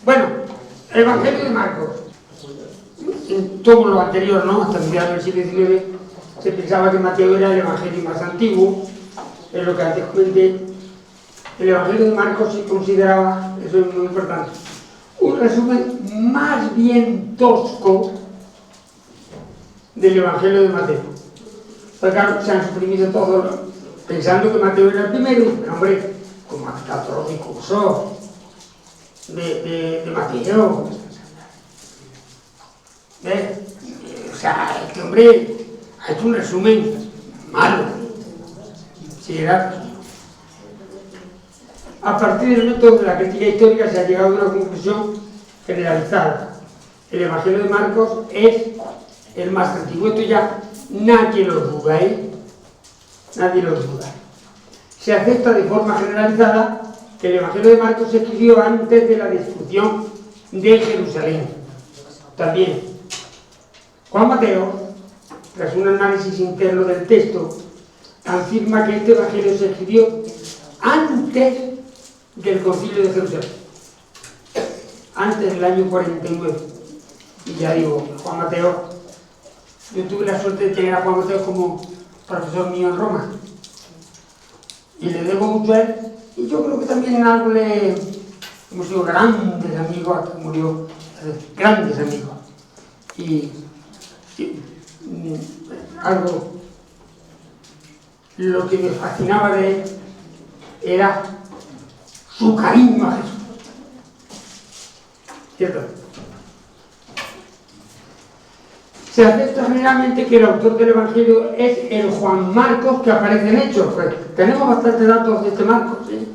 Bueno, el Evangelio de Marcos. En todo lo anterior, ¿no? Hasta mediados del siglo XIX se pensaba que Mateo era el Evangelio más antiguo, es lo que antes comenté. El Evangelio de Marcos se consideraba, eso es muy importante, un resumen más bien tosco del Evangelio de Mateo. Pues claro, se han suprimido todos, pensando que Mateo era el primero, pero hombre, como hasta todos los discursos de Mateo. O sea, este hombre ha hecho un resumen malo. Sí, era. A partir del método de la crítica histórica se ha llegado a una conclusión generalizada. El Evangelio de Marcos es el más antiguo. Esto ya nadie lo duda, ¿eh? Nadie lo duda. Se acepta de forma generalizada que el Evangelio de Marcos se escribió antes de la destrucción de Jerusalén. También Juan Mateo, tras un análisis interno del texto, afirma que este Evangelio se escribió antes del Concilio de Jerusalén, antes del año 49. Y ya digo, Juan Mateo, yo tuve la suerte de tener a Juan Mateo como profesor mío en Roma, y le debo mucho a él, y yo creo que también en algo hemos sido grandes amigos, hasta que murió, grandes amigos. Y algo, lo que me fascinaba de él era su cariño a Jesús. ¿Cierto? Se acepta generalmente que el autor del Evangelio es el Juan Marcos que aparece en Hechos. Pues tenemos bastantes datos de este Marcos, ¿sí?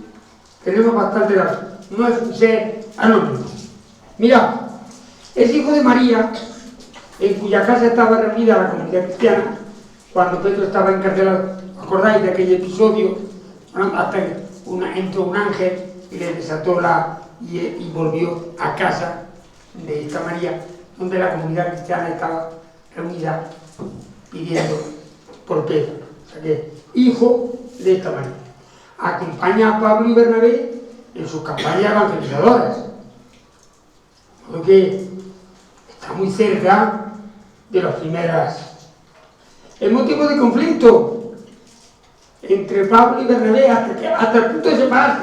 Tenemos bastantes datos. No es un ser anónimo. Mira, es hijo de María, en cuya casa estaba reunida la comunidad cristiana cuando Pedro estaba encarcelado. ¿Acordáis de aquel episodio? Hasta que entró un ángel y le desató y volvió a casa de esta María, donde la comunidad cristiana estaba reunida pidiendo por Pedro. O sea que, hijo de esta María. Acompaña a Pablo y Bernabé en sus campañas evangelizadoras. Lo que está muy cerca de las primeras. El motivo de conflicto entre Pablo y Bernabé, hasta el punto de separarse,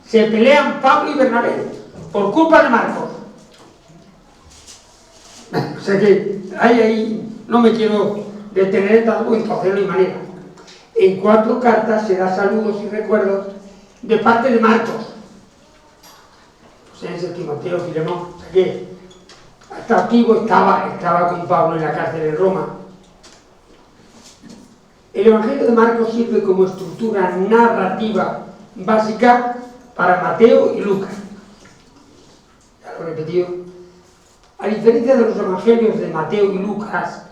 se pelean Pablo y Bernabé por culpa de Marcos. O sea que ahí no me quiero detener tampoco, entonces no hay manera. En 4 cartas se da saludos y recuerdos de parte de Marcos. Pues en Timoteo, Filemón, o sea que hasta activo estaba con Pablo en la cárcel de Roma. El Evangelio de Marcos sirve como estructura narrativa básica para Mateo y Lucas. Ya lo he repetido. A diferencia de los Evangelios de Mateo y Lucas,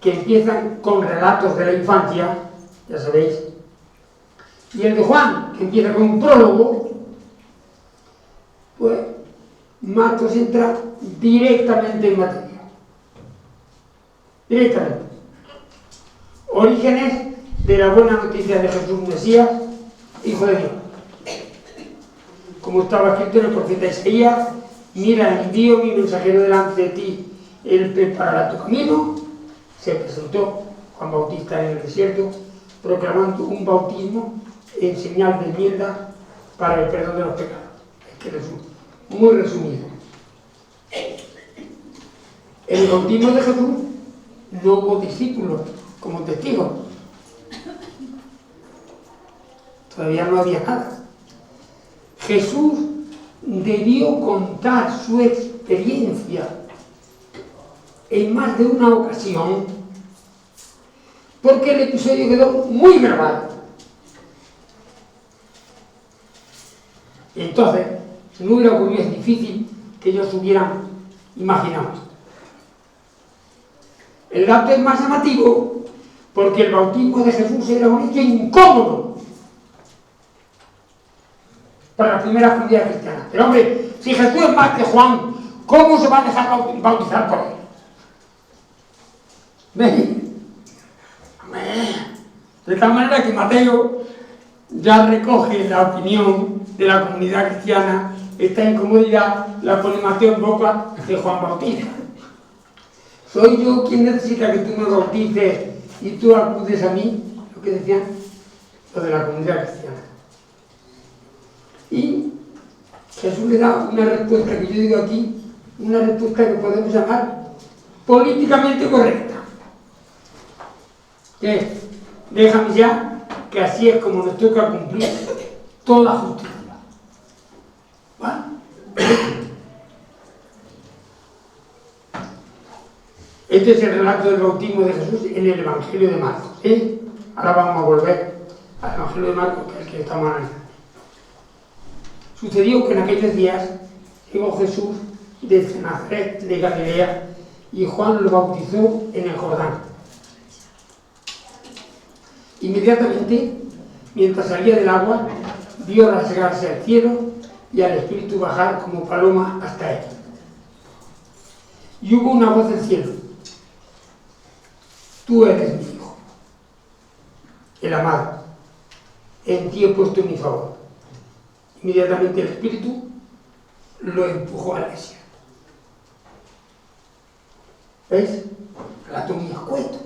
que empiezan con relatos de la infancia, ya sabéis, y el de Juan, que empieza con un prólogo, pues Marcos entra directamente en materia. Directamente. Orígenes de la buena noticia de Jesús Mesías, Hijo de Dios. Como estaba escrito en el profeta Isaías: mira, envío mi mensajero delante de ti, él preparará tu camino. Se presentó Juan Bautista en el desierto, proclamando un bautismo en señal de enmienda para el perdón de los pecados. Es que muy resumido. En el bautismo de Jesús no hubo discípulos como testigos. Todavía no había nada. Jesús debió contar su experiencia en más de una ocasión, porque el episodio quedó muy grabado. Y entonces, si no hubiera ocurrido, es difícil que ellos hubieran imaginado. El dato es más llamativo porque el bautismo de Jesús era un hecho incómodo para la primera comunidad cristiana. Pero hombre, si Jesús es más que Juan, ¿cómo se va a dejar bautizar por él? De tal manera que Mateo ya recoge la opinión de la comunidad cristiana esta incomodidad la pone Mateo en boca de Juan Bautista. Soy yo quien necesita que tú me bautices y tú acudes a mí, lo que decían lo de la comunidad cristiana. Y Jesús le da una respuesta que yo digo aquí, una respuesta que podemos llamar políticamente correcta. Que déjame ya, que así es como nos toca cumplir toda justicia. ¿Vale? Este es el relato del bautismo de Jesús en el Evangelio de Marcos. Ahora vamos a volver al Evangelio de Marcos, que es el que estamos analizando. Sucedió que en aquellos días llegó Jesús desde Nazaret de Galilea y Juan lo bautizó en el Jordán. Inmediatamente, mientras salía del agua, vio rasgarse al cielo y al Espíritu bajar como paloma hasta él. Y hubo una voz del cielo: tú eres mi Hijo, el amado, en ti he puesto mi favor. Inmediatamente el Espíritu lo empujó al desierto. ¿Veis? Relato muy escueto,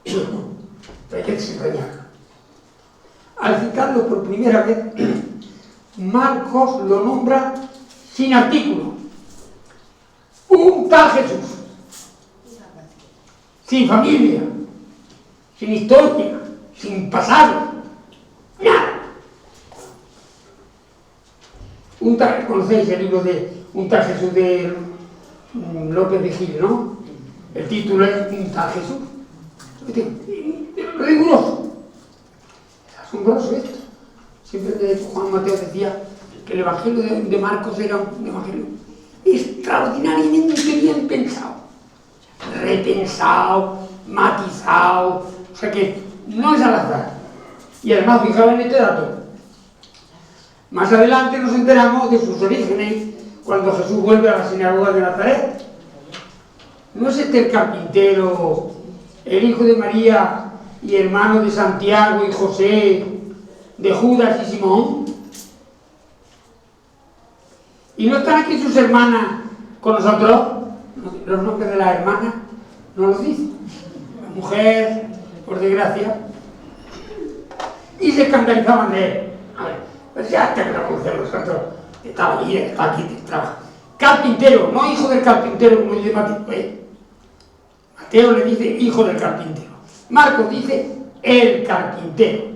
pero hay que desentrañarlo. Al citarlo por primera vez, Marcos lo nombra sin artículo. Un tal Jesús, sin familia, sin historia, sin pasado, nada. Un tal, conocéis el libro de Un tal Jesús de López Vigil, ¿no? El título es Un tal Jesús. Riguroso. Es asombroso esto. Siempre Juan Mateo decía que el Evangelio de Marcos era un Evangelio extraordinariamente bien pensado, repensado, matizado, o sea que no es al azar. Y además, fijaos en este dato. Más adelante nos enteramos de sus orígenes cuando Jesús vuelve a la sinagoga de Nazaret. ¿No es este el carpintero, el hijo de María y hermano de Santiago y José, de Judas y Simón? ¿Y no están aquí sus hermanas con nosotros? Los nombres de las hermanas no los dice. La mujer, por desgracia. Y se escandalizaban de él. A ver, pues ya te lo conocemos nosotros. Estaba allí, está aquí, trabaja. Carpintero, no hijo del carpintero como dice Mateo. Mateo le dice hijo del carpintero. Marcos dice el carpintero.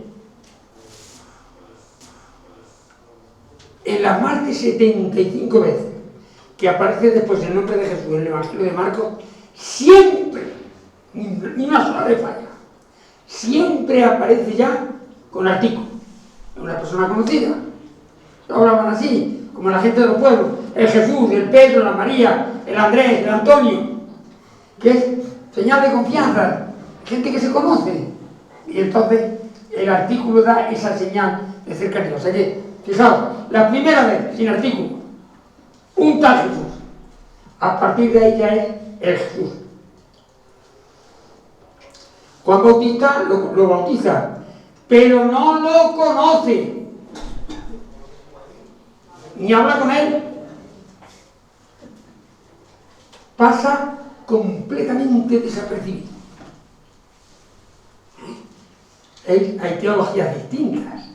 En las más de 75 veces que aparece después el nombre de Jesús en el Evangelio de Marcos, siempre, ni una sola vez falla, siempre aparece ya con artículo. Es una persona conocida. Hablaban así, como la gente de los pueblos, el Jesús, el Pedro, la María, el Andrés, el Antonio, que es señal de confianza, gente que se conoce. Y entonces el artículo da esa señal de cercanía. O sea que, fijaos, la primera vez, sin artículo, un tal Jesús. A partir de ahí ya es el Jesús. Juan Bautista lo bautiza, pero no lo conoce, ni habla con él. Pasa completamente desapercibido. Hay teologías distintas.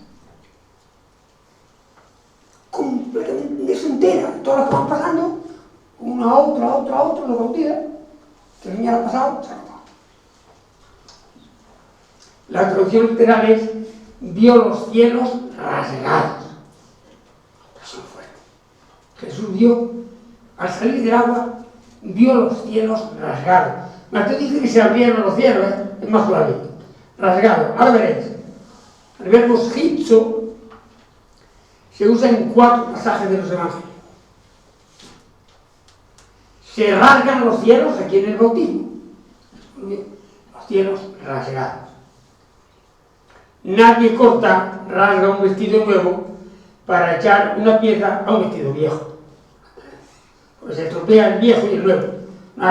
Completamente se entera. Todas las que van pasando, una a otra, lo bautiza. Termina lo pasado, se acabó. La traducción literal es: vio los cielos rasgados. Eso es fuerte. Jesús vio, al salir del agua, vio los cielos rasgados. Mateo dice que se abrieron los cielos, es más suave. Rasgado. Ahora veréis. El verbo schizo se usa en 4 pasajes de los evangelios. Se rasgan los cielos aquí en el bautismo. Los cielos rasgados. Nadie rasga un vestido nuevo para echar una pieza a un vestido viejo. Pues se estropea el viejo y el nuevo. No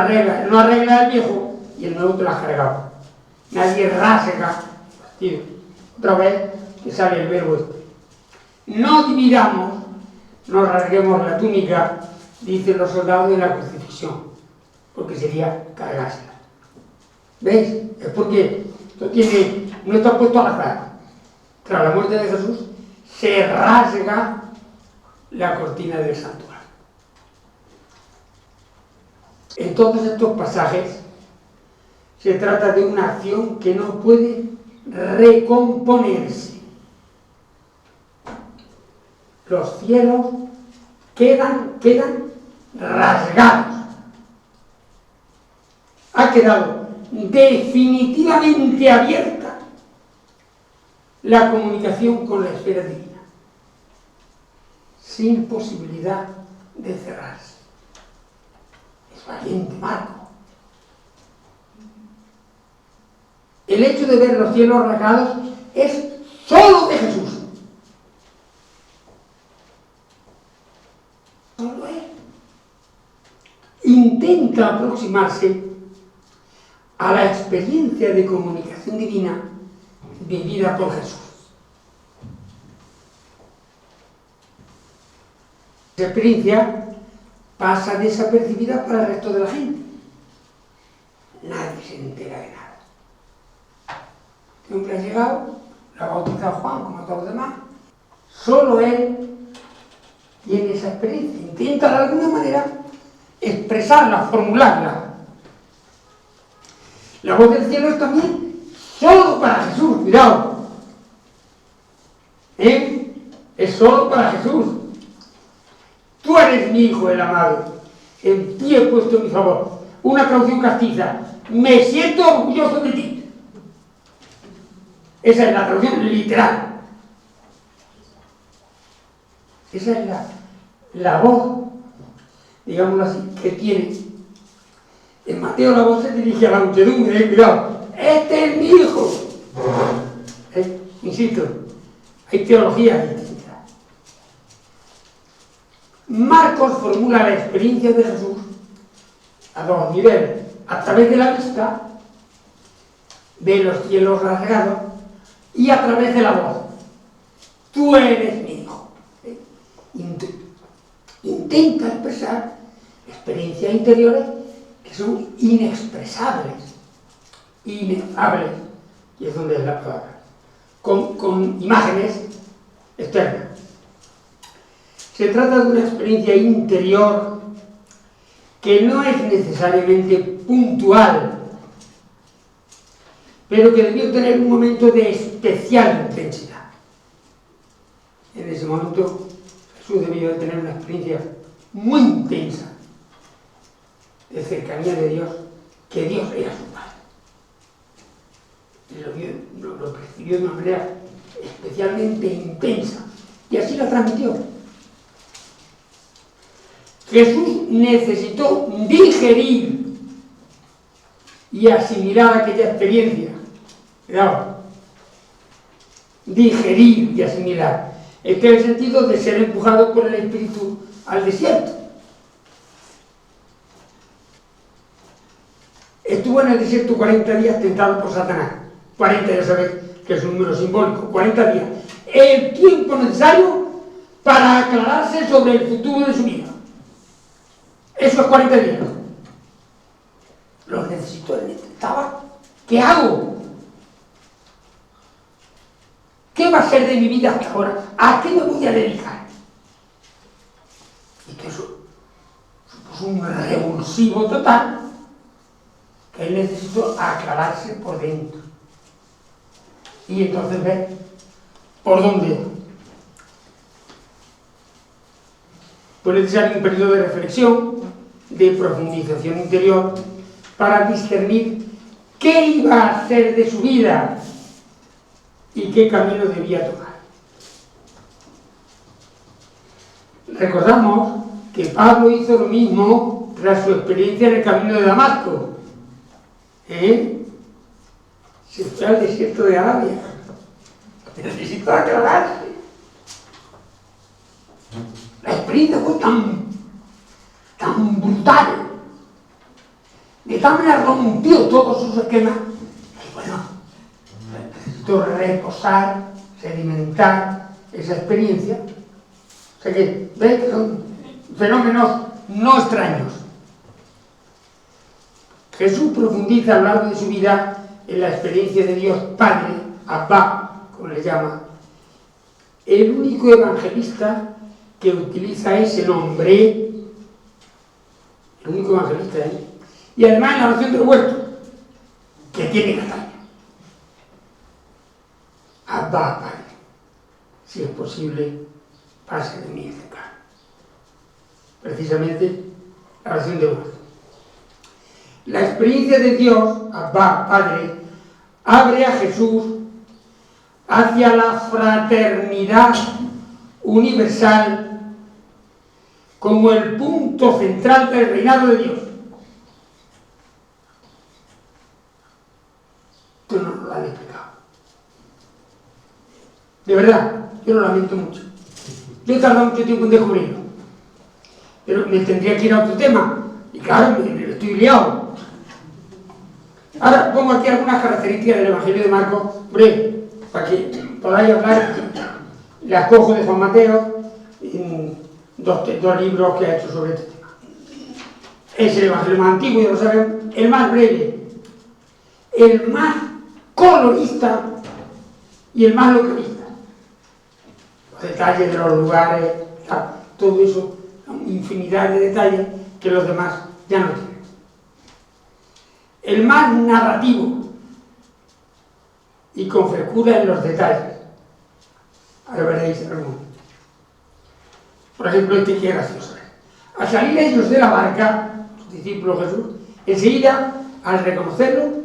arregla el viejo y el nuevo te lo has cargado. Nadie rasga el vestido. Otra vez que sale el verbo este. No dividamos no rasguemos la túnica, dicen los soldados, de la crucifixión, porque sería cargársela. ¿Veis? Es porque no está puesto al azar. Tras la muerte de Jesús, se rasga la cortina del santuario. En todos estos pasajes se trata de una acción que no puede recomponerse. Los cielos quedan rasgados. Ha quedado definitivamente abierta la comunicación con la esfera divina, sin posibilidad de cerrarse. Es valiente Marcos. El hecho de ver los cielos rasgados es solo de Jesús. Solo Él. Intenta aproximarse a la experiencia de comunicación divina vivida por Jesús. Esa experiencia pasa desapercibida para el resto de la gente. Nadie se entera de nada. Este hombre ha llegado, lo ha bautizado Juan, como todos los demás. Solo él tiene esa experiencia. Intenta de alguna manera expresarla, formularla. La voz del cielo es también solo para Jesús, cuidado. Es solo para Jesús. Tú eres mi hijo el amado, en ti he puesto mi favor. Una traducción castiza: me siento orgulloso de ti. Esa es la traducción literal. Esa es la voz, digámoslo así, que tiene. En Mateo la voz se dirige a la muchedumbre, cuidado, este es mi hijo. Insisto, hay teologías distintas. Marcos formula la experiencia de Jesús a dos niveles: a través de la vista, de los cielos rasgados, y a través de la voz: tú eres mi hijo. Intenta expresar experiencias interiores que son inexpresables, inefables, y es donde es la palabra, con imágenes externas. Se trata de una experiencia interior que no es necesariamente puntual, pero que debió tener un momento de especial intensidad. En ese momento Jesús debió de tener una experiencia muy intensa de cercanía de Dios, que Dios era su Padre. Lo percibió de una manera especialmente intensa, y así la transmitió. Jesús necesitó digerir y asimilar aquella experiencia. Cuidado. Digerir y asimilar. Este es el sentido de ser empujado por el Espíritu al desierto. Estuvo en el desierto 40 días tentado por Satanás. 40, ya sabéis que es un número simbólico. 40 días. El tiempo necesario para aclararse sobre el futuro de su vida. Eso es 40 días. Lo necesito, él necesitaba. ¿Qué hago? ¿Qué va a ser de mi vida hasta ahora? ¿A qué me voy a dedicar? Y que eso supuso un revulsivo total, que él necesitó aclararse por dentro. Y entonces ver por dónde. Fue necesario un periodo de reflexión, de profundización interior, para discernir qué iba a hacer de su vida y qué camino debía tomar. Recordamos que Pablo hizo lo mismo tras su experiencia en el camino de Damasco. Se fue al desierto de Arabia. Necesitó aclararse. La experiencia fue tan brutal, de tal manera rompió todos sus esquemas, y bueno, necesitó reposar, sedimentar esa experiencia, O sea que, ¿veis? Son fenómenos no extraños. Jesús profundiza a lo largo de su vida en la experiencia de Dios Padre, Abba, como le llama. El único evangelista que utiliza ese nombre, el único evangelista, y además en la oración del huerto, que tiene Cataluña. Abba, Padre, si es posible, pase de mí este pan. Precisamente la oración del huerto. La experiencia de Dios, Abba, Padre, abre a Jesús hacia la fraternidad universal como el punto central del reinado de Dios. Esto no lo han explicado. De verdad, yo lo lamento mucho. Yo he tardado mucho tiempo en descubrirlo. Pero me tendría que ir a otro tema. Y claro, me estoy liado. Ahora pongo aquí algunas características del Evangelio de Marcos, breve, para que podáis hablar. Las cojo de Juan Mateo, dos libros que ha hecho sobre este tema. Es el Evangelio más antiguo, ya lo saben, el más breve, el más colorista y el más localista. Los detalles de los lugares, todo eso, infinidad de detalles que los demás ya no tienen. El más narrativo y con frescura en los detalles. Ahora veréis alguno. Por ejemplo, este que es gracioso. Al salir ellos de la barca, los discípulos de Jesús, enseguida, al reconocerlo,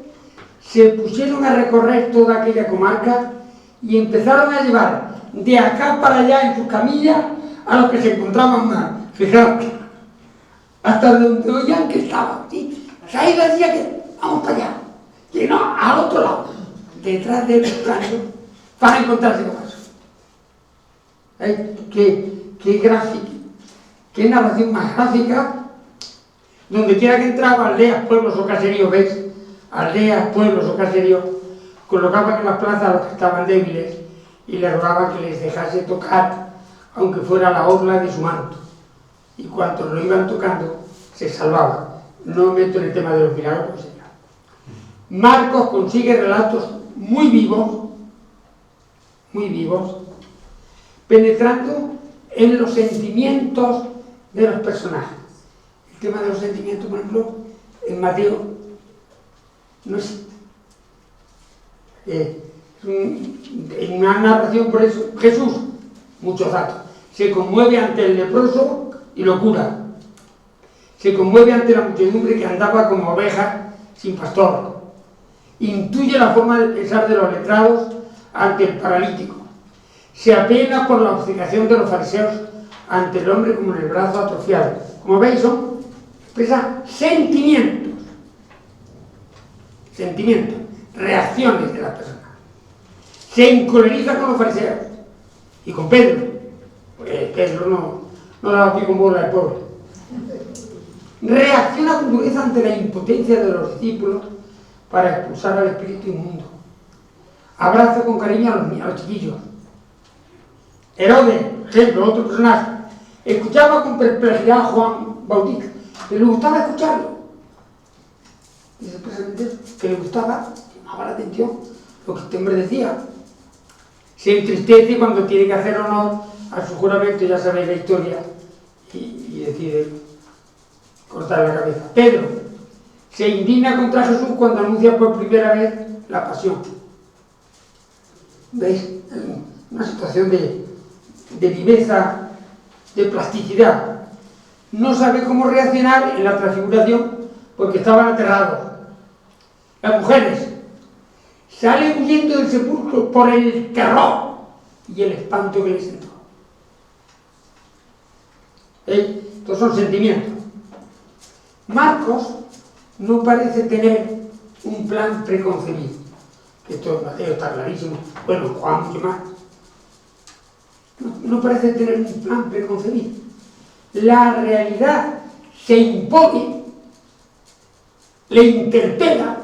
se pusieron a recorrer toda aquella comarca y empezaron a llevar de acá para allá en sus camillas a los que se encontraban mal. Fijaos, hasta donde oían que estaban. ¿Sí? O sea, ahí decía que vamos para allá, que no, al otro lado, detrás del caño, para encontrarse con eso. Qué gráfica, qué narración más gráfica. Donde quiera que entraba, aldeas, pueblos o caseríos, ¿veis? Aldeas, pueblos o caseríos, colocaban en las plazas a los que estaban débiles y les rogaban que les dejase tocar, aunque fuera la orla de su manto. Y cuantos lo iban tocando, se salvaban. No me meto en el tema de los milagros, señor. Marcos consigue relatos muy vivos, penetrando en los sentimientos de los personajes. El tema de los sentimientos, por ejemplo, en Mateo no existe. En una narración, por eso, Jesús, muchos datos, se conmueve ante el leproso y lo cura. Se conmueve ante la muchedumbre que andaba como oveja sin pastor. Intuye la forma de pensar de los letrados ante el paralítico. Se apena por la obstinación de los fariseos ante el hombre como en el brazo atrofiado. Como veis, expresa sentimientos, reacciones de la persona. Se encoleriza con los fariseos y con Pedro, porque Pedro no daba pie con bola al pobre. Reacciona con dureza ante la impotencia de los discípulos para expulsar al espíritu inmundo. Abraza con cariño a los chiquillos. Herodes, ejemplo, otro personaje, escuchaba con perplejidad a Juan Bautista, pero le gustaba escucharlo. Dice precisamente que le gustaba, llamaba la atención lo que este hombre decía. Se entristece cuando tiene que hacer honor a su juramento, ya sabéis la historia, y decide cortar la cabeza. Pedro se indigna contra Jesús cuando anuncia por primera vez la pasión. ¿Veis? Una situación de viveza, de plasticidad. No sabe cómo reaccionar en la transfiguración porque estaban aterrados. Las mujeres salen huyendo del sepulcro por el terror y el espanto que les entró. Estos son sentimientos. Marcos no parece tener un plan preconcebido. Esto en Mateo está clarísimo. Bueno, Juan mucho más. No parece tener un plan preconcebido. La realidad se impone, le interpela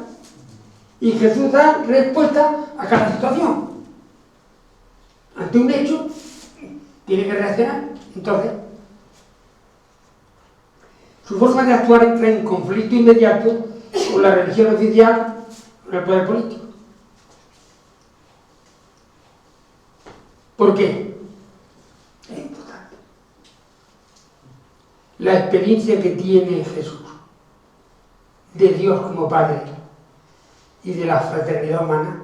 y Jesús da respuesta a cada situación. Ante un hecho, tiene que reaccionar Entonces, su forma de actuar entra en conflicto inmediato con la religión oficial, con el poder político. ¿Por qué? Es importante. La experiencia que tiene Jesús de Dios como Padre y de la fraternidad humana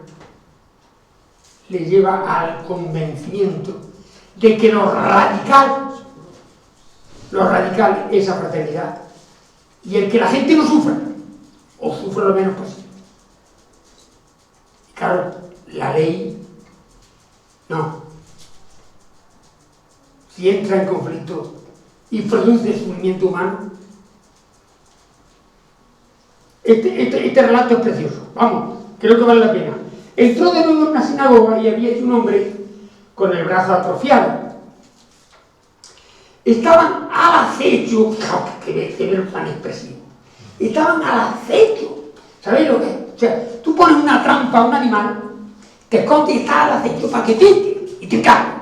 le lleva al convencimiento de que lo radical es esa fraternidad, y el que la gente no sufra, o sufra lo menos posible. Y claro, la ley no. Si entra en conflicto y produce sufrimiento humano, este relato es precioso. Vamos, creo que vale la pena. Entró de nuevo en una sinagoga y había un hombre con el brazo atrofiado. Estaban al acecho, fijaos que ver tan expresivo. Estaban al acecho. ¿Sabéis lo que es? O sea, tú pones una trampa a un animal, te esconde y está al acecho para que pinte y te encargue.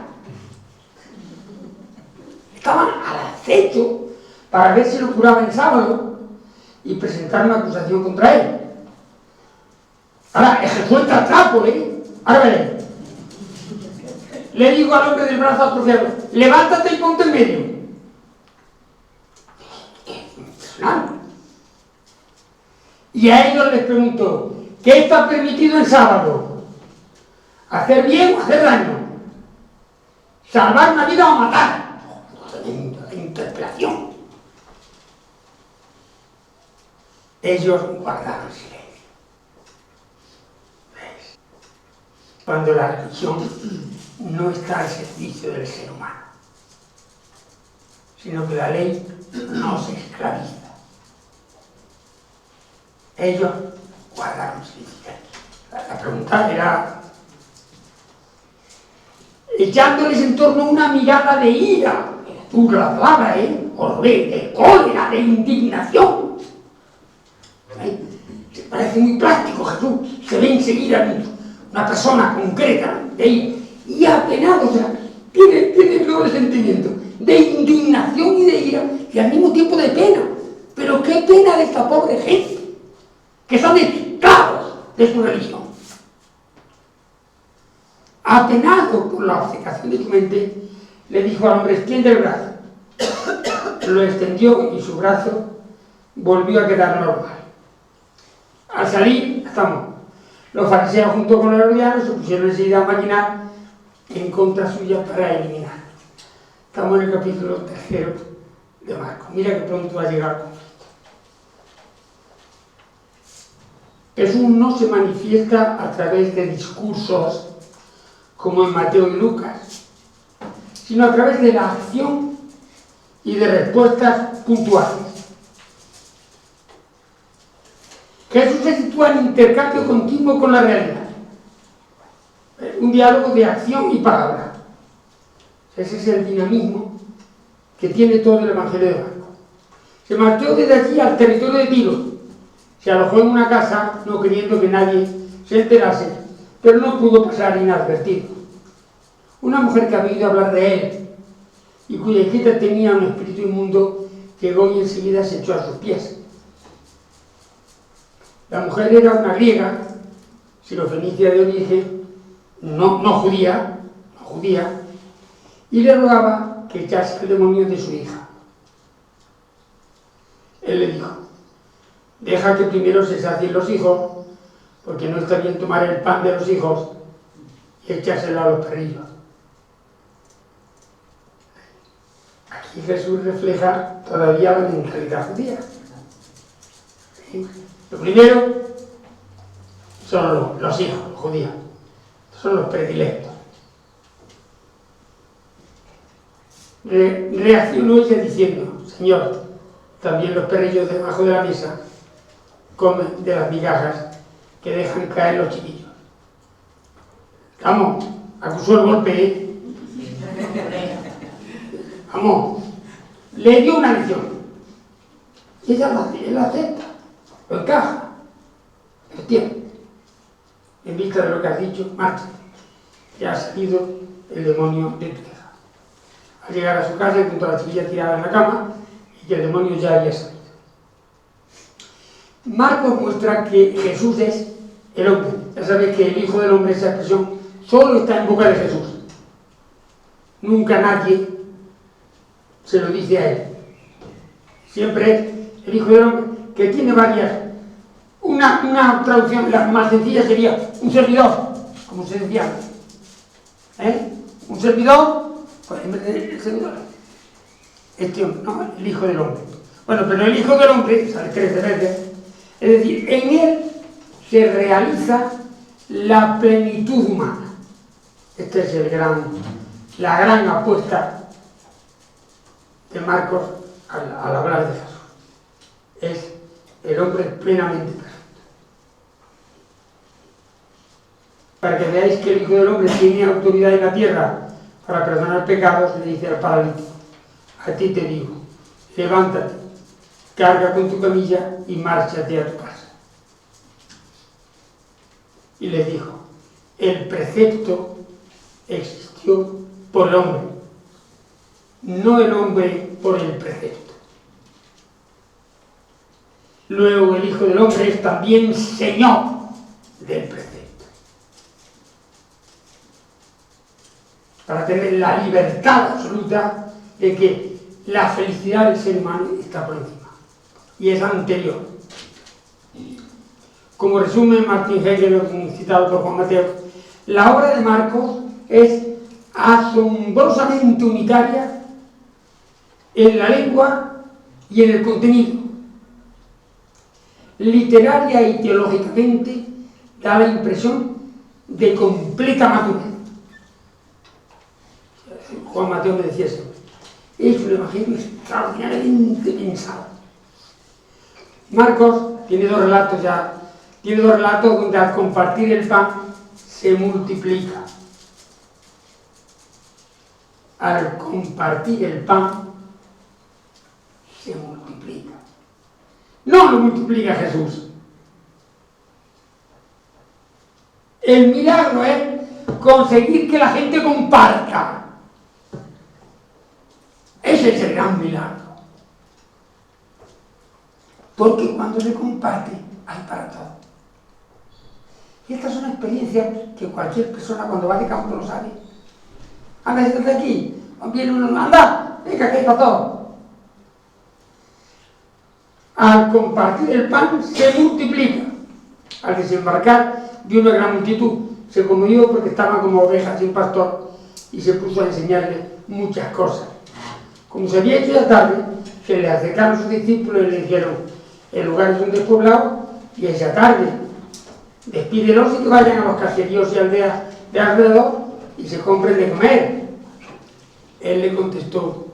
Estaban al acecho para ver si lo curaba en sábado y presentar una acusación contra él. Ahora, suelta el trapo, ¿eh? Ahora veréis. Le digo al hombre del brazo atrofiado, levántate y ponte en medio. Impresionante. Y a ellos les pregunto, ¿qué está permitido en sábado? ¿Hacer bien o hacer daño? ¿Salvar una vida o matar? La interpelación. Ellos guardaron silencio. ¿Veis? Cuando la religión no está al servicio del ser humano, sino que la ley no se esclaviza. Ellos guardaron silencio. La pregunta era echándoles en torno una mirada de ira, dura la palabra, o de cólera, de indignación. Se parece muy práctico Jesús, se ve enseguida una persona concreta de ira, y apenado, o sea, tiene doble sentimiento, de indignación y de ira, y al mismo tiempo de pena. Pero qué pena de esta pobre gente, que son esclavos de su religión. Apenado por la obcecación de su mente, le dijo al hombre, extiende el brazo. Lo extendió y su brazo volvió a quedar normal. Al salir, los fariseos junto con los herodianos se pusieron enseguida a maquinar en contra suya para eliminar. Estamos en el capítulo 3 de Marcos. Mira que pronto va a llegar el conflicto. Jesús no se manifiesta a través de discursos como en Mateo y Lucas, sino a través de la acción y de respuestas puntuales. Jesús se sitúa en intercambio continuo con la realidad, un diálogo de acción y palabra. Ese es el dinamismo que tiene todo el Evangelio de Marcos. Se marchó desde allí al territorio de Tiro, se alojó en una casa no queriendo que nadie se enterase, pero no pudo pasar inadvertido. Una mujer que había oído hablar de él y cuya hijita tenía un espíritu inmundo llegó y enseguida se echó a sus pies. La mujer era una griega, sirofenicia de origen, no judía, y le rogaba que echase el demonio de su hija. Él le dijo, deja que primero se sacien los hijos, porque no está bien tomar el pan de los hijos y echárselo a los perrillos. Aquí Jesús refleja todavía la mentalidad judía. ¿Sí? Lo primero son los hijos, los judíos, son los predilectos. Reaccionó ella diciendo, Señor, también los perrillos debajo de la mesa comen de las migajas que dejan caer los chiquillos. Vamos, acusó el golpe, ¿eh? Vamos, le dio una lección. Y ella la acepta, lo encaja. El tiempo. En vista de lo que has dicho, marcha. Ya ha salido el demonio de tu hija. al llegar a su casa encontró a la chiquilla tirada en la cama y que el demonio ya había salido. Marcos muestra que Jesús es el hombre. Ya sabéis que el Hijo del Hombre, esa expresión, solo está en boca de Jesús. Nunca nadie se lo dice a él. Siempre es el Hijo del Hombre, que tiene varias. Una traducción, la más sencilla sería un servidor, como se decía antes. Un servidor, pues en vez de el servidor, este hombre, no, el Hijo del Hombre. Bueno, pero el Hijo del Hombre, sale 13 veces, es decir, en él se realiza la plenitud humana. Esta es la gran apuesta de Marcos al hablar de Jesús. Es el hombre plenamente perfecto. Para que veáis que el Hijo del Hombre tiene autoridad en la tierra para perdonar pecados, le dice al paralítico: a ti te digo, levántate, carga con tu camilla y márchate a tu casa. Y le dijo: el precepto existió por el hombre, no el hombre por el precepto. Luego el Hijo del Hombre es también Señor del precepto, para tener la libertad absoluta de que la felicidad del ser humano está por encima y es anterior. Como resume Martin Heidegger, citado por Juan Mateo, la obra de Marcos es asombrosamente unitaria en la lengua y en el contenido. Literaria y teológicamente da la impresión de completa madurez. Juan Mateo me decía siempre, es un evangelio extraordinariamente pensado. Marcos tiene dos relatos donde al compartir el pan se multiplica. Al compartir el pan se multiplica. No lo multiplica Jesús. El milagro es conseguir que la gente comparta. Ese es el gran milagro. Porque cuando se comparte, hay para todo. Y esta es una experiencia que cualquier persona cuando va de campo lo sabe. Anda, siéntate aquí. Viene uno, anda, venga, que hay para todo. Al compartir el pan se multiplica. Al desembarcar de una gran multitud se conmovió porque estaban como ovejas sin pastor y se puso a enseñarle muchas cosas. Como se había hecho ya tarde, se le acercaron sus discípulos y le dijeron: el lugar es un despoblado y es ya tarde, despídelos y que vayan a los caseríos y aldeas de alrededor y se compren de comer. Él le contestó: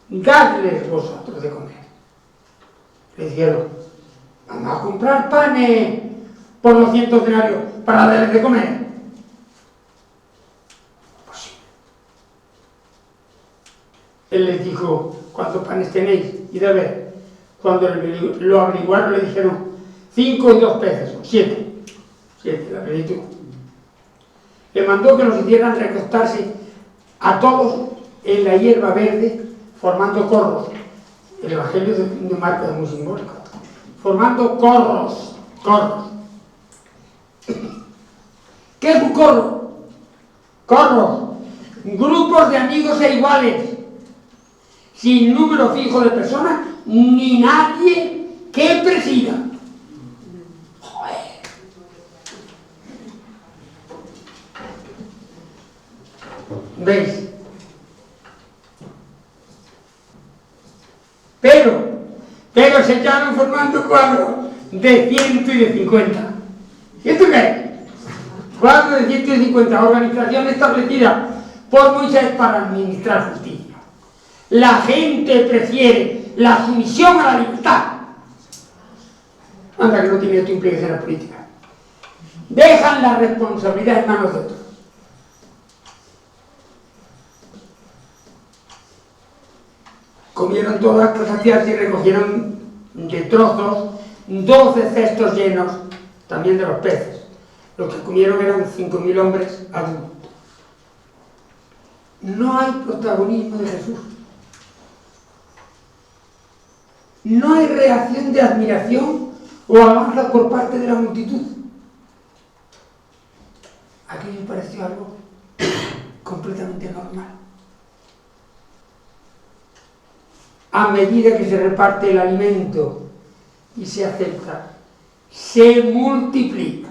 dadles vosotros de comer. Le dijeron: vamos a comprar panes por 200 denarios para darles de comer. Pues sí. Él les dijo: ¿cuántos panes tenéis? Y de ver. Cuando lo averiguaron le dijeron: 5 y 2 peces, o 7. 7, la plenitud. Le mandó que los hicieran recostarse a todos en la hierba verde, formando corros. El Evangelio de Marcos es muy simbólico. Formando corros. ¿Qué es un corro? Corros. Grupos de amigos e iguales, sin número fijo de personas, ni nadie que presida. Joder. ¿Veis? Pero se echaron formando cuadros de 100 y de 50. ¿Y esto qué es? Cuadros de 150, organización establecida por Moisés para administrar justicia. La gente prefiere la sumisión a la libertad. Anda que no tiene tu implicación en la política. Dejan la responsabilidad en manos de otros. Comieron todo hasta saciarse y recogieron de trozos 12 cestos llenos también de los peces. Los que comieron eran 5.000 hombres adultos. no hay protagonismo de Jesús. No hay reacción de admiración o alabanza por parte de la multitud. Aquello pareció algo completamente normal. A medida que se reparte el alimento y se acepta, se multiplica.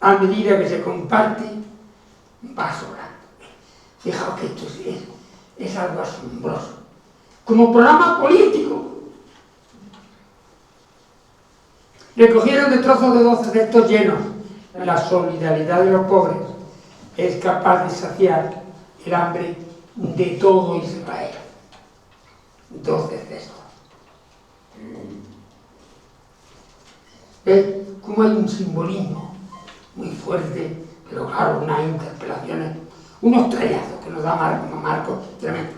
A medida que se comparte, va sobrando. Fijaos que esto es algo asombroso. Como programa político. Recogieron de trozos de 12 cestos llenos. La solidaridad de los pobres es capaz de saciar el hambre de todo Israel. 12 cestos. ¿Ves cómo hay un simbolismo muy fuerte, pero claro, unas interpelaciones, unos trallazos que nos da Marcos, tremendo.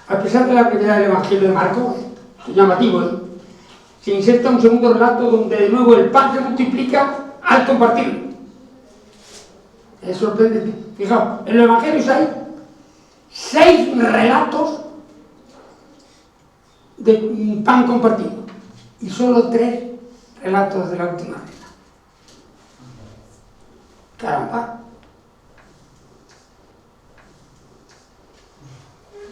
A pesar de la brevedad del Evangelio de Marcos, es llamativo, se inserta un segundo relato donde de nuevo el pan se multiplica al compartirlo. Es sorprendente. Fijaos, en los Evangelios hay 6 relatos de pan compartido y solo 3 relatos de la última cena. Caramba.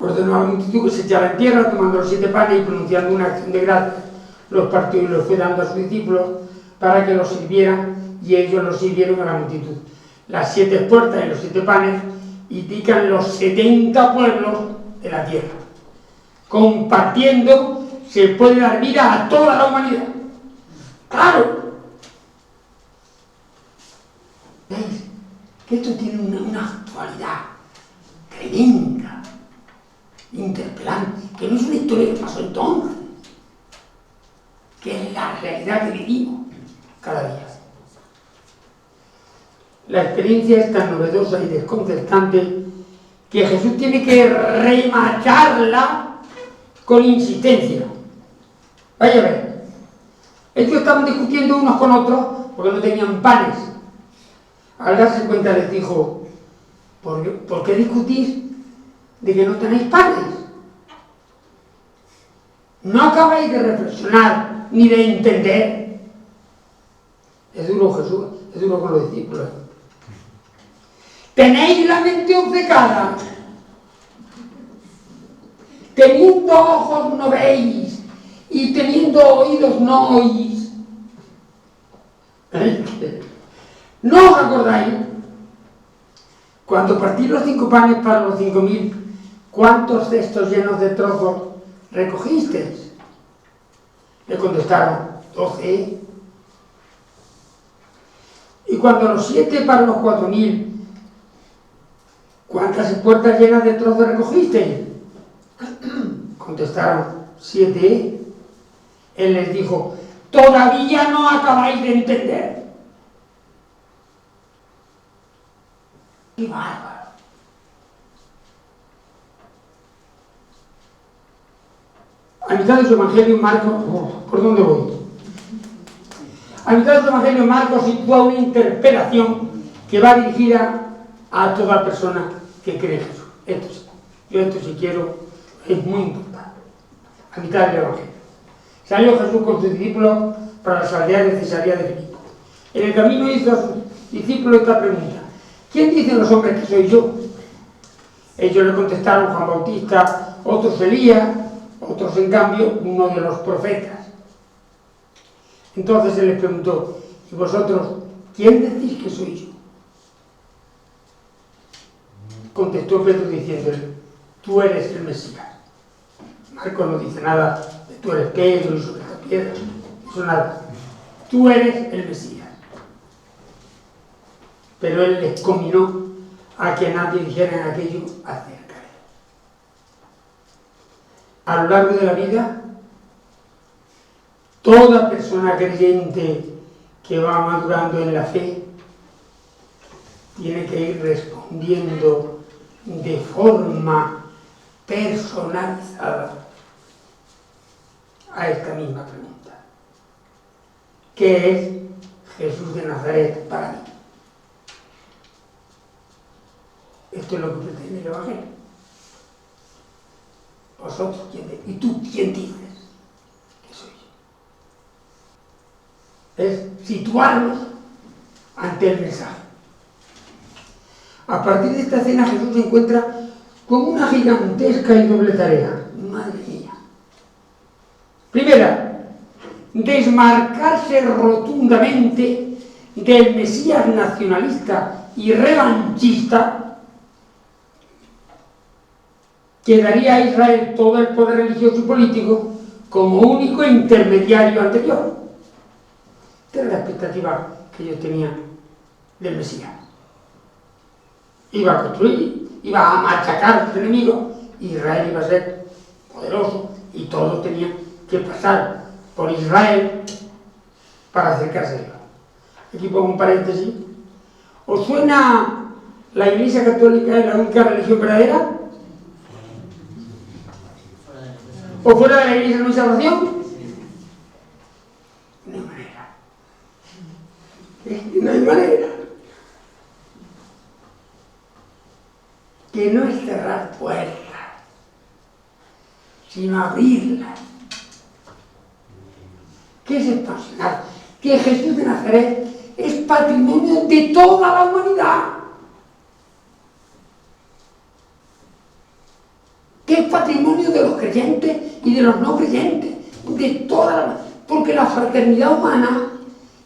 Ordenó a la multitud que se echara en tierra, tomando los 7 panes y pronunciando una acción de gracias, los partió y los fue dando a sus discípulos para que los sirvieran, y ellos los sirvieron a la multitud. Las 7 puertas y los 7 panes indican los 70 pueblos de la tierra. Compartiendo se puede dar vida a toda la humanidad. ¡Claro! ¿Veis? Que esto tiene una actualidad tremenda, interpelante, que no es una historia que pasó entonces, que es la realidad que vivimos cada día. La experiencia es tan novedosa y desconcertante que Jesús tiene que remacharla con insistencia. Vaya a ver, ellos estaban discutiendo unos con otros porque no tenían panes. Al darse cuenta les dijo: ¿por qué discutís de que no tenéis panes? ¿No acabáis de reflexionar ni de entender? Es duro Jesús, es duro con los discípulos. Tenéis la mente obcecada, teniendo ojos no veis y teniendo oídos no oís. ¿No os acordáis? Cuando partí los 5 panes para los 5.000, ¿cuántos cestos llenos de trozos recogisteis? Le contestaron: 12. Y cuando los 7 para los 4.000, ¿cuántas puertas llenas de trozos recogisteis? Contestaron: 7. Él les dijo: todavía no acabáis de entender. ¡Qué bárbaro! A mitad de su Evangelio Marcos, ¿por dónde voy? A mitad de su Evangelio Marcos sitúa una interpelación que va dirigida a toda persona que cree en Jesús. Esto sí, yo esto sí quiero, es muy importante. A mitad del Evangelio. Salió Jesús con sus discípulos para las aldeas de Cesarea de Filipo. En el camino hizo a sus discípulos esta pregunta: ¿quién dicen los hombres que soy yo? Ellos le contestaron: Juan Bautista, otros Elías, otros en cambio uno de los profetas. Entonces él les preguntó: ¿y vosotros quién decís que soy yo? Contestó Pedro diciéndole: tú eres el Mesías. Marcos no dice nada de tú eres Pedro y sobre la piedra, eso nada. Tú eres el Mesías. Pero él les conminó a que nadie dijera en aquello acerca de él. A lo largo de la vida, toda persona creyente que va madurando en la fe tiene que ir respondiendo de forma personalizada a esta misma pregunta: ¿qué es Jesús de Nazaret para mí? Esto es lo que pretende el Evangelio. Vosotros, ¿y tú quién dices que soy yo? Es situarnos ante el mensaje. A partir de esta escena Jesús se encuentra con una gigantesca y doble tarea. Madre mía. Primera, desmarcarse rotundamente del Mesías nacionalista y revanchista que daría a Israel todo el poder religioso y político como único intermediario anterior. Esta era la expectativa que ellos tenían del Mesías. Iba a construir, iba a machacar a sus enemigos, Israel iba a ser poderoso y todos tenían que pasar por Israel para acercarse a Dios. Aquí pongo un paréntesis. ¿Os suena la Iglesia Católica es la única religión verdadera? ¿O fuera de la Iglesia no hay salvación? No hay manera. No hay manera. Que no es cerrar puertas, sino abrirlas. Que es expansionar. Que Jesús de Nazaret es patrimonio de toda la humanidad. Que es patrimonio de los creyentes y de los no creyentes, de toda la humanidad. Porque la fraternidad humana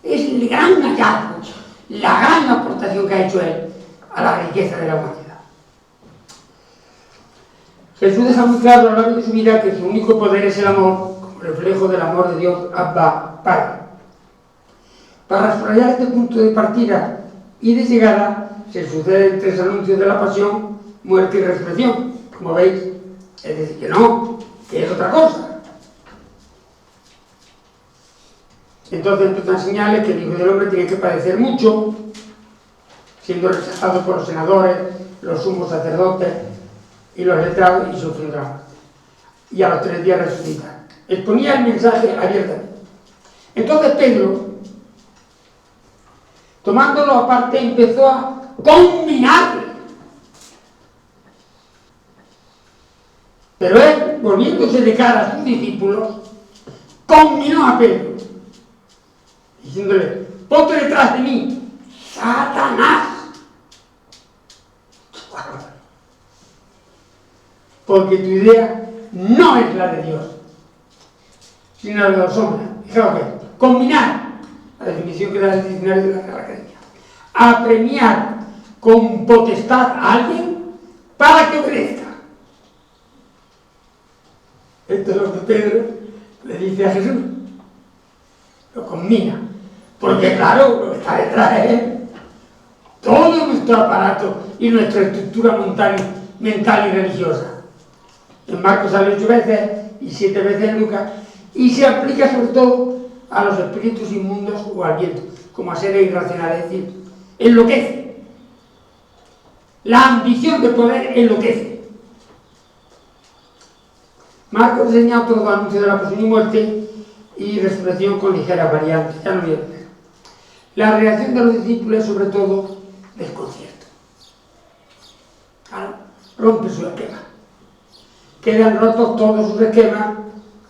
es el gran hallazgo, la gran aportación que ha hecho Él a la riqueza de la humanidad. Jesús deja muy claro a lo largo de su vida que su único poder es el amor, como reflejo del amor de Dios, Abba, Padre. Para subrayar este punto de partida y de llegada, se suceden 3 anuncios de la pasión, muerte y resurrección. Como veis, es decir, que no, que es otra cosa. Entonces empiezan señales que el Hijo del Hombre tiene que padecer mucho, siendo rechazado por los senadores, los sumos sacerdotes y los letrados, y sufriendo la muerte. Y a los 3 días resucita. Exponía el mensaje abiertamente. Entonces Pedro, tomándolo aparte, empezó a conminarle. Pero él, volviéndose de cara a sus discípulos, conminó a Pedro, diciéndole: ponte detrás de mí, Satanás. Porque tu idea no es la de Dios, sino la de los hombres. Fijaos que combinar, la definición que da el diccionario de la Real Academia, apremiar con potestad a alguien para que obedezca. Esto es lo que Pedro le dice a Jesús. Lo combina. Porque claro, lo que está detrás es todo nuestro aparato y nuestra estructura mental y religiosa. En Marcos sale 8 veces y 7 veces en Lucas, y se aplica sobre todo a los espíritus inmundos o al viento, como a seres irracionales, es decir, enloquece. La ambición de poder enloquece. Marcos enseña otros anuncios de la pasión y muerte y resurrección con ligeras variantes, ya no voy a ver. La reacción de los discípulos es sobre todo desconcierto. Claro, rompe su esquema. Quedan rotos todos sus esquemas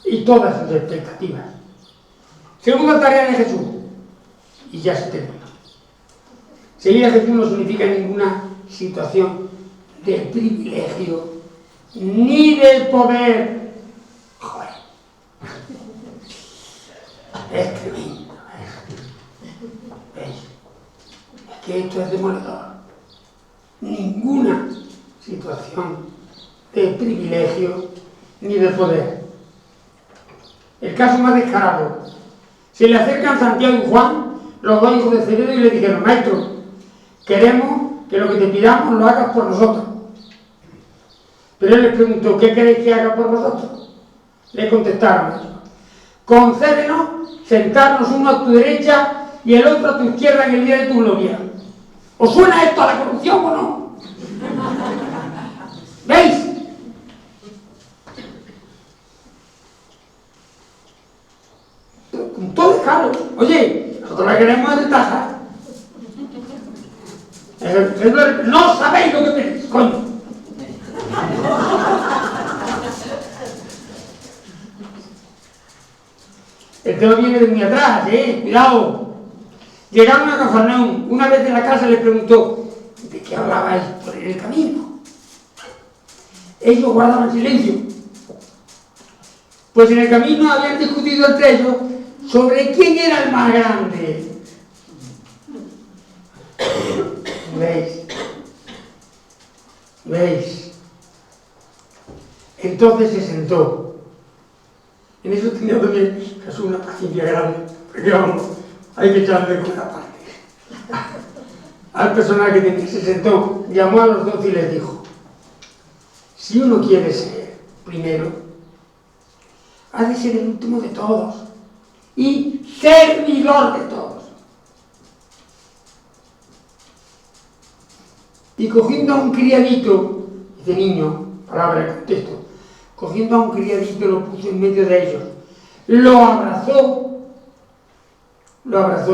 y todas sus expectativas. Segunda tarea de Jesús, y ya se termina. Seguir a Jesús no significa ninguna situación de privilegio ni de poder. Joder, es tremendo. ¿Veis? Es que esto es demoledor. Ninguna situación de privilegio ni de poder. El caso más descarado: se le acercan Santiago y Juan, los 2 hijos de Zebedeo, y le dijeron: maestro, queremos que lo que te pidamos lo hagas por nosotros. Pero él les preguntó: ¿qué queréis que haga por vosotros? Le contestaron: concédenos sentarnos uno a tu derecha y el otro a tu izquierda en el día de tu gloria. ¿Os suena esto a la corrupción o no? ¿Veis? Con todo claro. Oye, nosotros la queremos de taja. No sabéis lo que pedís. El tema viene de muy atrás, cuidado. Llegaron a Cafarnaúm. Una vez en la casa le preguntó: ¿de qué hablabais por el camino? Ellos guardaban silencio. Pues en el camino habían discutido entre ellos sobre quién era el más grande. ¿Veis? Entonces se sentó. En eso tenía también Jesús una paciencia grande, porque vamos, hay que echarle con la parte. Al personaje que se sentó, llamó a los 12 y les dijo: si uno quiere ser primero, ha de ser el último de todos y servidor de todos. Y cogiendo a un criadito, dice niño, palabra de contexto, cogiendo a un criadito lo puso en medio de ellos, lo abrazó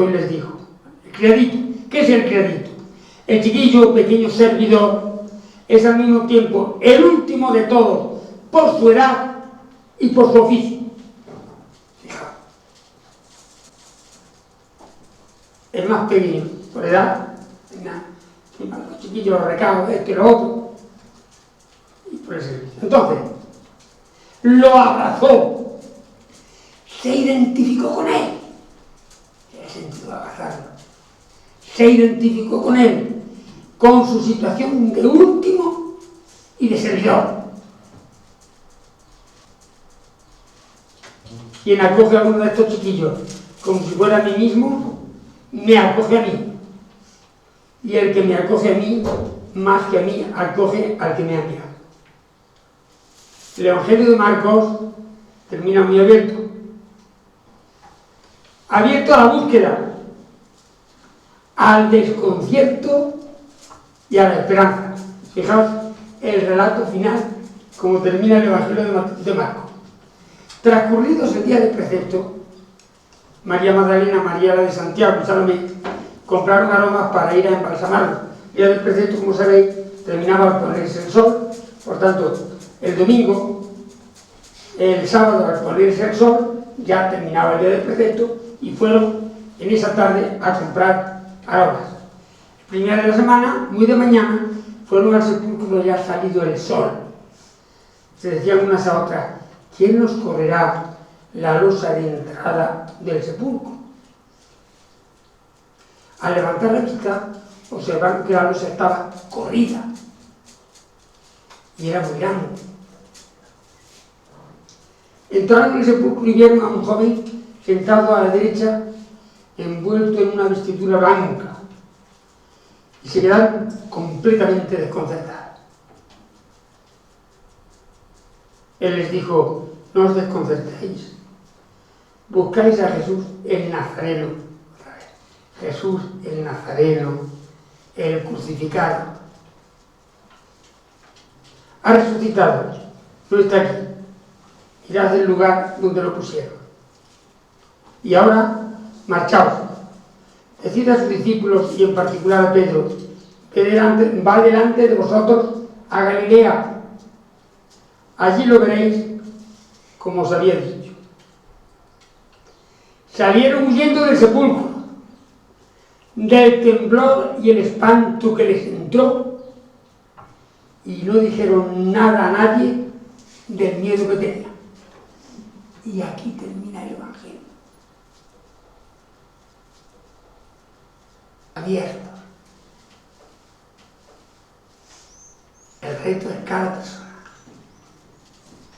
y les dijo: el criadito, ¿qué es el criadito? El chiquillo, pequeño servidor, es al mismo tiempo el último de todos por su edad y por su oficio. Fijaos, el más pequeño por edad, los chiquillos, los recados, esto y lo otro, y por el servicio. Entonces, lo abrazó, se identificó con él, en el sentido de abrazarlo, se identificó con él, con su situación de último y de servidor. Quien acoge a uno de estos chiquillos como si fuera a mí mismo, me acoge a mí. Y el que me acoge a mí, más que a mí, acoge al que me ha enviado. El Evangelio de Marcos termina muy abierto. Abierto a la búsqueda, al desconcierto y a la esperanza. Fijaos el relato final, como termina el Evangelio de Marcos. Transcurridos el día de precepto, María Magdalena, María la de Santiago y Salomé compraron aromas para ir a embalsamarlo. El día del precepto, como sabéis, terminaba al ponerse el sol. Por tanto, el domingo, el sábado, al ponerse el sol, ya terminaba el día del precepto y fueron en esa tarde a comprar aromas. Primera de la semana, muy de mañana, fueron al sepulcro ya salido el sol. Se decían unas a otras: ¿quién nos correrá la losa de entrada del sepulcro? Al levantar la vista, observaron que la losa estaba corrida y era muy grande. Entraron en el sepulcro y vieron a un joven sentado a la derecha, envuelto en una vestidura blanca, y se quedaron completamente desconcertados. Él les dijo: no os desconcertéis, buscáis a Jesús el Nazareno. Jesús el Nazareno, el crucificado. Ha resucitado, no está aquí. Mirad el lugar donde lo pusieron. Y ahora, marchaos. Decid a sus discípulos, y en particular a Pedro, que va delante de vosotros a Galilea. Allí lo veréis como os había dicho. Salieron huyendo del sepulcro, del temblor y el espanto que les entró, y no dijeron nada a nadie del miedo que tenían. Y aquí termina el Evangelio. Abierto. El reto es cada persona.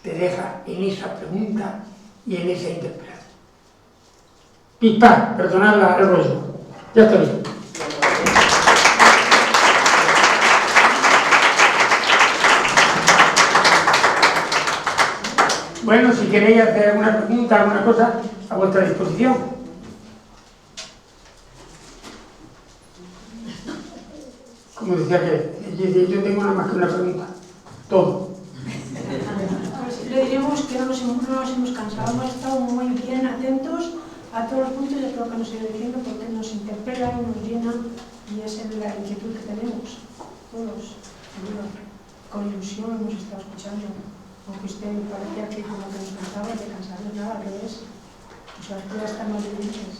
Te deja en esa pregunta y en esa interpretación. Pispar, perdonad el rollo. Ya está bien. Bueno, si queréis hacer alguna pregunta, alguna cosa, a vuestra disposición. Como decía que yo tengo nada más que una pregunta. Todo. Pues le diremos que no nos hemos cansado, hemos estado muy bien atentos a todos los puntos de lo que nos sigue diciendo, porque nos interpela y nos llena, y esa es la inquietud que tenemos todos. con ilusión hemos estado escuchando. Aunque usted me parecía que como que nos cansaba, de cansarnos nada, al revés. O sea, que ya están más difíciles.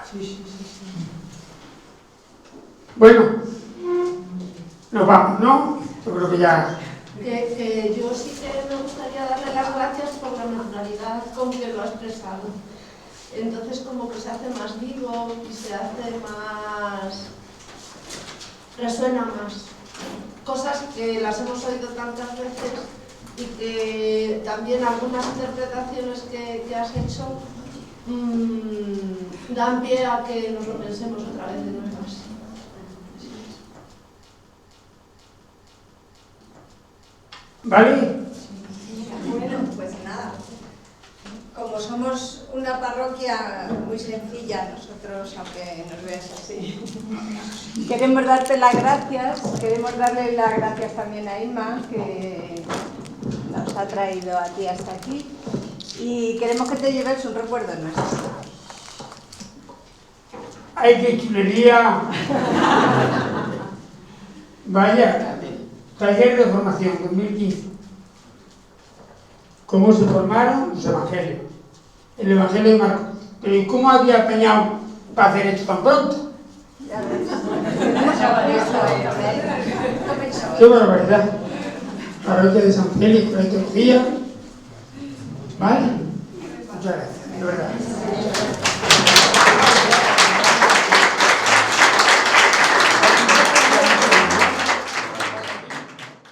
Sí. Bueno, nos vamos, ¿no? Yo creo que ya... Yo sí que me gustaría darle las gracias por la naturalidad con que lo ha expresado. Entonces como que se hace más vivo y se hace más... resuena más. Cosas que las hemos oído tantas veces y que también algunas interpretaciones que has hecho dan pie a que nos lo pensemos otra vez de nuevo. ¿Vale? Bueno, pues nada. Como somos una parroquia muy sencilla, nosotros, aunque nos veas así, queremos darte las gracias, queremos darle las gracias también a Inma, que nos ha traído a ti hasta aquí, y queremos que te lleves un recuerdo nuestro. ¡Ay, qué chulería! Vaya, taller de formación 2015. ¿Cómo se formaron los evangelios? El evangelio de Marcos. Pero ¿y cómo había apañado para hacer esto tan pronto? Ya ves. ¡Qué barbaridad! Parroquia de San Félix, la teología. ¿Vale?